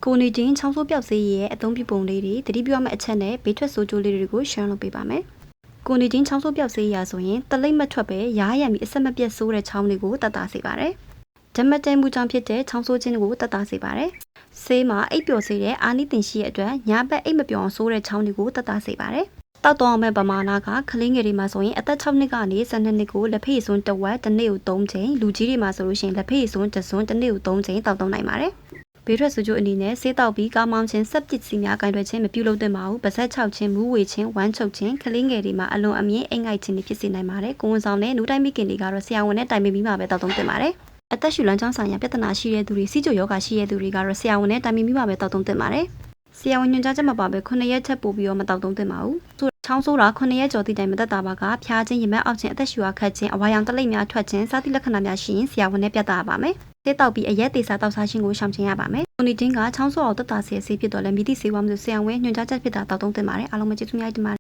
ကိုနေချင်းချောင်းဆိုးပြောက်စေးရဲ့အသုံးပြုပုံလေးတွေတတိပြုရမယ့်အချက်နဲ့ဘေးထွက်ဆိုးကျိုးလေးတွေကိုရှင်းလုပ်ပေးပါမယ်။ကိုနေချင်းချောင်းဆိုးပြောက်စေးရဆိုရင်တလိမ့်မထွက်ပဲရားရံပြီးအဆက်မပြတ်ဆိုးတဲ့ချောင်းတွေကိုတတ်တာစေပါတယ်။ဓမ္မတဲမှုကြောင့်ဖြစ်တဲ့ချောင်းဆိုးခြင်းကိုတတ်တာစေပါတယ်။ဆေးမှာအိပ်ပျော်စေတဲ့အာနိသင်ရှိရဲ့အတွက်ညာဘက်အိပ်မပျော်အောင်ဆိုးတဲ့ချောင်းတွေကိုတတ်တာစေပါတယ်။တောက်တော့မဲ့ပမာဏကကလေးငယ်တွေမှာဆိုရင်အသက်6နှစ်ကနေ12နှစ်ကိုလက်ဖေးစွန်းတစ်ဝက်တစ်နေ့ကို3ချိန်လူကြီးတွေမှာဆိုလို့ရှိရင်လက်ဖေးစွန်းတစ်စွန်းတစ်နေ့ကို3ချိန်တောက်သုံးနိုင်ပါတယ်။ဘေးထွက်ဆိုးကျိုးအနေနဲ့ဆေးတောက်ပြီးကားမောင်းခြင်းစက်ပစ္စည်းများကင်တွယ်ခြင်းမပြုလုပ်သင့်ပါဘူး။ပါးစပ်၆ခြင်းမူးဝေခြင်းဝမ်းချုပ်ခြင်းကလေးငယ်တွေမှာအလွန်အမြင့်အိမ်ငိုက်ခြင်းတွေဖြစ်စေနိုင်ပါတယ်။ကိုဝန်ဆောင်နဲ့နူးတိုင်းမိခင်တွေကတော့ဆရာဝန်နဲ့တိုင်ပင်ပြီးမှပဲတောက်သုံးသင့်ပါတယ်။အသက်ရှူလမ်းကြောင်းဆိုင်ရာပြဿနာရှိတဲ့သူတွေစီးကျိုယောဂရှိတဲ့သူတွေကတော့ဆရာဝန်နဲ့တိုင်ပင်ပြီးမှပဲတောက်သုံးသင့်ပါတယ်။ဆရာဝန်ညွှန်ကြားချက်မပါဘဲ9ရက်ချက်ပို့ပြီးတော့မတောက်သုံးသင့်ပါဘူး။ချောင်းဆိုးတာ9ရက်ကျော်သည့်တိုင်မသက်တာပါကဖျားခြင်းရမက်အောက်ခြင်းအသက်ရှူအားခတ်ခြင်းအဝါရောင်တလိပ်များထွက်ခြင်းစသည့်လက္ခဏာများရှိရင်ဆရာဝန်နဲ့ပြသရပါမယ်။ဆေးတောက်ပြီးအရက်သေးစားတောက်စားခြင်းကိုရှောင်ကျဉ်ရပါမယ်။ကိုနေချင်းကချောင်းဆိုးအောင်သက်တာဆေးဖြစ်တော့လည်းမိသည့်ဆေးဝါးမျိုးဆရာဝန်ညွှန်ကြားချက်ဖြစ်တာတောက်သုံးသင့်ပါတယ်။အားလုံးပဲကျေးဇူးများတင်ပါတယ်